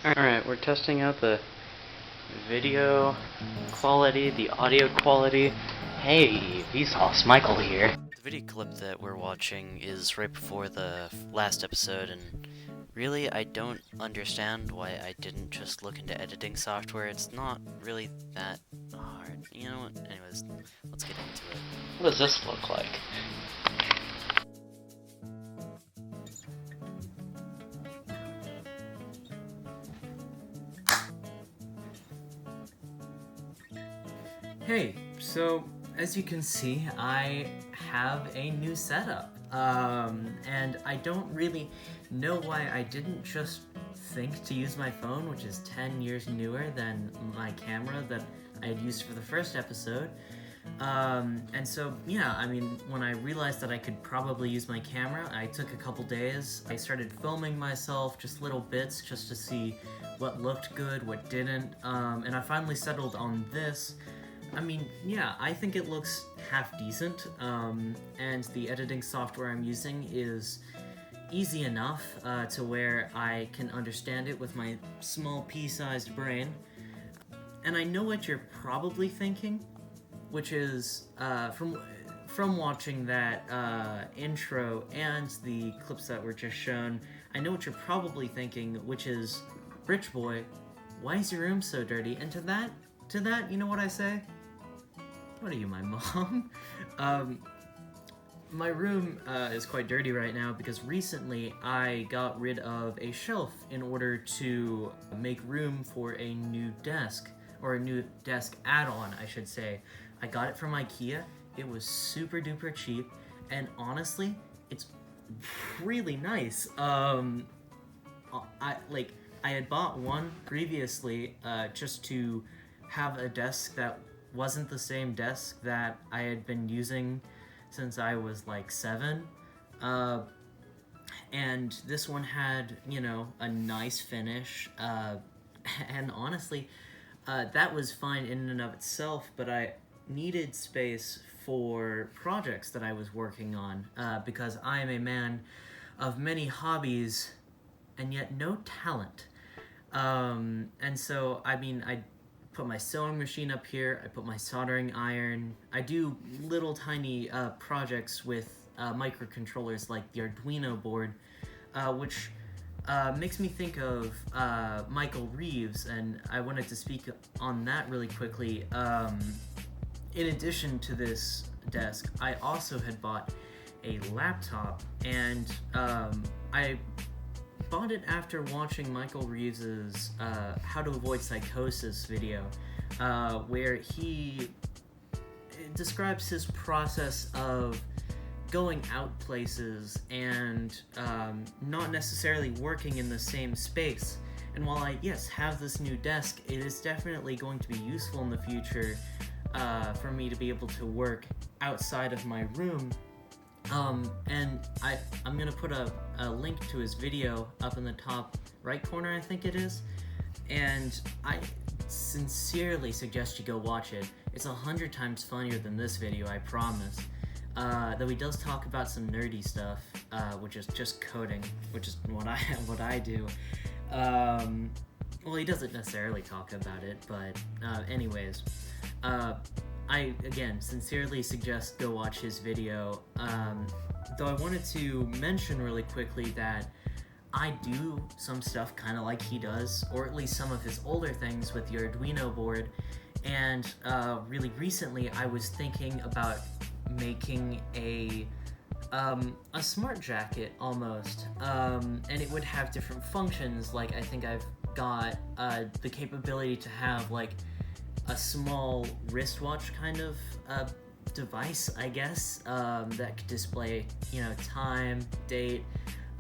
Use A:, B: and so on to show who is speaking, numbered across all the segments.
A: Alright, we're testing out the video quality, the audio quality. Hey, Vsauce, Michael here. The video clip that we're watching is right before the last episode, and really I don't understand why I didn't just look into editing software. It's not really that hard. You know what? Anyways, let's get into it. What does this look like?
B: Hey, so as you can see, I have a new setup, and I don't really know why I didn't just think to use my phone, which is 10 years newer than my camera that I had used for the first episode. And so, yeah, I mean, when I realized that I could probably use my camera, I took a couple days. I started filming myself, just little bits, just to see what looked good, what didn't, and I finally settled on this. I mean, yeah, I think it looks half decent, and the editing software I'm using is easy enough to where I can understand it with my small pea-sized brain. And I know what you're probably thinking, which is, from watching that intro and the clips that were just shown, I know what you're probably thinking, which is, Rich Boy, why is your room so dirty? And to that, you know what I say? What are you, my mom? My room is quite dirty right now because recently I got rid of a shelf in order to make room for a new desk, or a new desk add-on, I should say. I got it from IKEA. It was super duper cheap, and honestly, it's really nice. I had bought one previously just to have a desk that wasn't the same desk that I had been using since I was like 7. And this one had, you know, a nice finish. And honestly, that was fine in and of itself, but I needed space for projects that I was working on, because I am a man of many hobbies and yet no talent. And so, I mean, I put my sewing machine up here, I put my soldering iron, I do little tiny projects with microcontrollers like the Arduino board, which makes me think of Michael Reeves, and I wanted to speak on that really quickly. In addition to this desk, I also had bought a laptop, and I bought it after watching Michael Reeves's How to Avoid Psychosis video, where he describes his process of going out places and not necessarily working in the same space. And while I, yes, have this new desk, it is definitely going to be useful in the future for me to be able to work outside of my room. And I'm gonna put a link to his video up in the top right corner, I think it is, and I sincerely suggest you go watch it. It's 100 times funnier than this video, I promise. Though he does talk about some nerdy stuff, which is just coding, which is what I do. Well, he doesn't necessarily talk about it, but anyways, I, again, sincerely suggest go watch his video, though I wanted to mention really quickly that I do some stuff kind of like he does, or at least some of his older things with the Arduino board, and really recently I was thinking about making a smart jacket, almost, and it would have different functions. Like, I think I've got the capability to have, like, a small wristwatch kind of device, I guess, that could display, you know, time, date.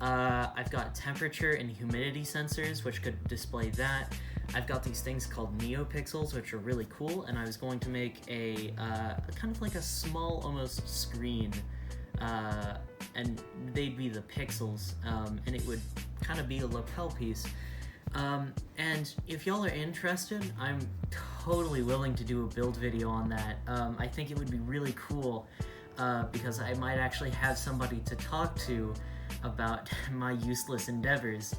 B: I've got temperature and humidity sensors, which could display that. I've got these things called NeoPixels, which are really cool, and I was going to make a kind of like a small, almost screen, and they'd be the pixels, and it would kind of be a lapel piece. And if y'all are interested, I'm totally willing to do a build video on that. I think it would be really cool, because I might actually have somebody to talk to about my useless endeavors.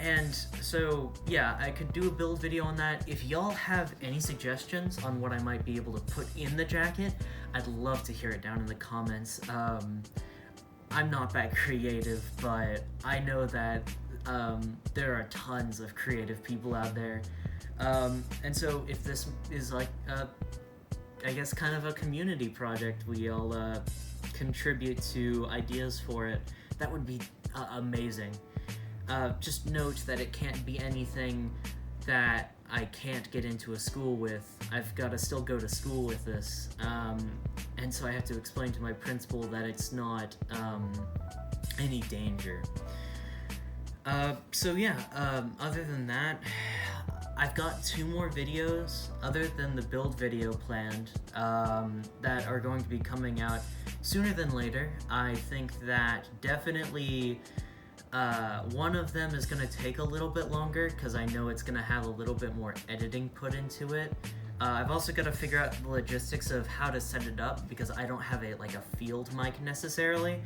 B: And so, yeah, I could do a build video on that. If y'all have any suggestions on what I might be able to put in the jacket, I'd love to hear it down in the comments. I'm not that creative, but I know that there are tons of creative people out there. And so if this is like, I guess, kind of a community project, we all contribute to ideas for it, that would be amazing. Just note that it can't be anything that I can't get into a school with. I've got to still go to school with this, and so I have to explain to my principal that it's not any danger. So yeah, other than that, I've got 2 more videos other than the build video planned that are going to be coming out sooner than later. I think that definitely one of them is going to take a little bit longer because I know it's going to have a little bit more editing put into it. I've also got to figure out the logistics of how to set it up because I don't have a field mic necessarily.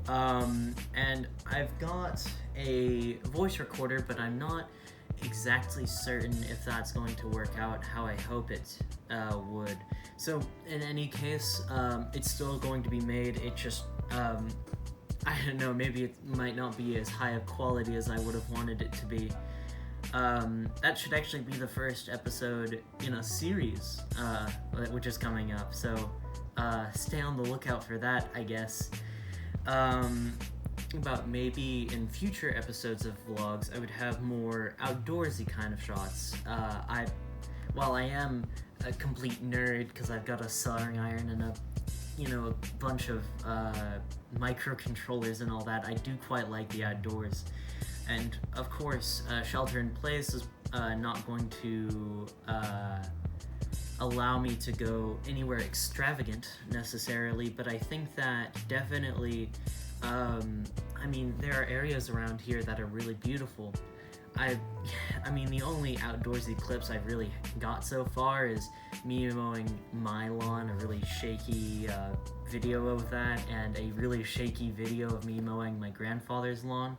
B: And I've got a voice recorder, but I'm not exactly certain if that's going to work out how I hope it would. So in any case, it's still going to be made. It just I don't know, maybe it might not be as high a quality as I would have wanted it to be. That should actually be the first episode in a series, which is coming up, so stay on the lookout for that, I guess. About maybe in future episodes of vlogs, I would have more outdoorsy kind of shots. While I am a complete nerd, because I've got a soldering iron and a bunch of microcontrollers and all that, I do quite like the outdoors. And of course, shelter in place is not going to allow me to go anywhere extravagant necessarily, but I think that definitely, there are areas around here that are really beautiful. The only outdoorsy clips I've really got so far is me mowing my lawn, a really shaky video of that, and a really shaky video of me mowing my grandfather's lawn.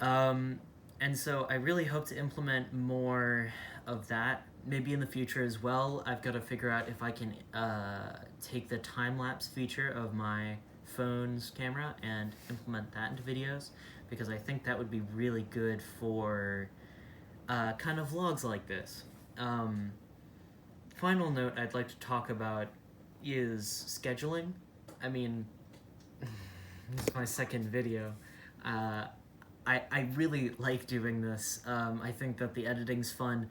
B: And so I really hope to implement more of that, maybe in the future as well. I've got to figure out if I can take the time-lapse feature of my phone's camera and implement that into videos, because I think that would be really good for kind of vlogs like this. Final note I'd like to talk about is scheduling. This is my second video. I really like doing this. I think that the editing's fun.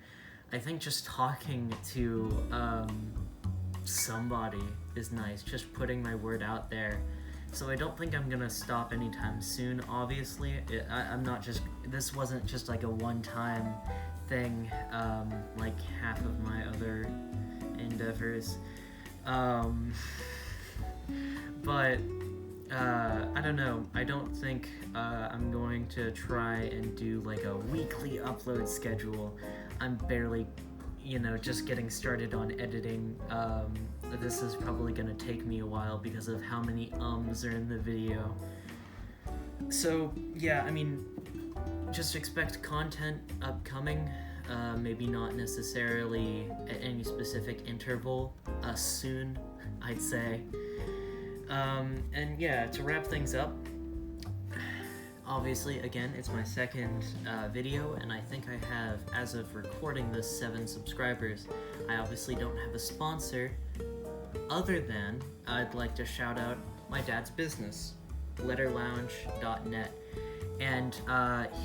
B: I think just talking to somebody is nice, just putting my word out there. So I don't think I'm gonna stop anytime soon, obviously. This wasn't just like a one-time thing, like half of my other endeavors. But I don't know. I don't think I'm going to try and do like a weekly upload schedule. I'm barely, just getting started on editing. This is probably going to take me a while because of how many ums are in the video. So, yeah, just expect content upcoming. Maybe not necessarily at any specific interval. Soon, I'd say. And yeah, to wrap things up, obviously, again, it's my second video, and I think I have, as of recording this, 7 subscribers. I obviously don't have a sponsor, other than I'd like to shout out my dad's business, letterlounge.net, and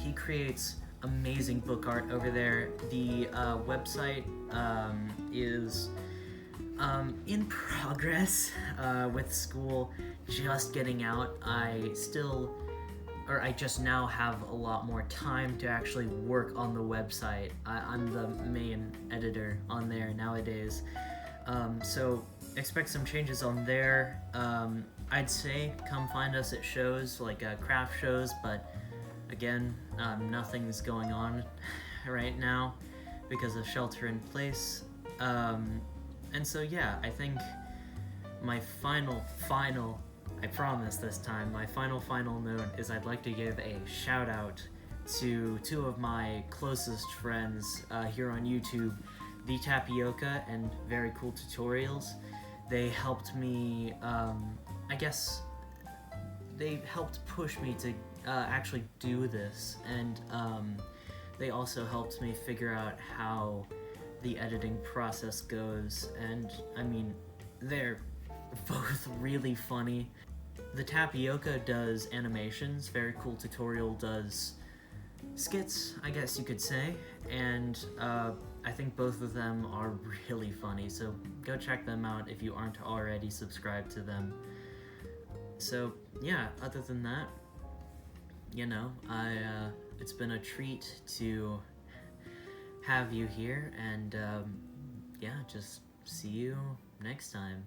B: he creates amazing book art over there. The website is in progress with school just getting out. I just now have a lot more time to actually work on the website. I'm the main editor on there nowadays. So expect some changes on there. I'd say come find us at shows, like craft shows, but again, nothing's going on right now because of shelter in place. And so yeah, I think my final, I promise this time, my final note is I'd like to give a shout out to two of my closest friends here on YouTube, The Tapioca and Very Cool Tutorials. They helped me, I guess, they helped push me to actually do this, and they also helped me figure out how the editing process goes, and I mean, they're both really funny. The Tapioca does animations, Very Cool Tutorial does skits, I guess you could say, and I think both of them are really funny, so go check them out if you aren't already subscribed to them. So yeah, other than that, you know, it's been a treat to have you here, and yeah, just see you next time.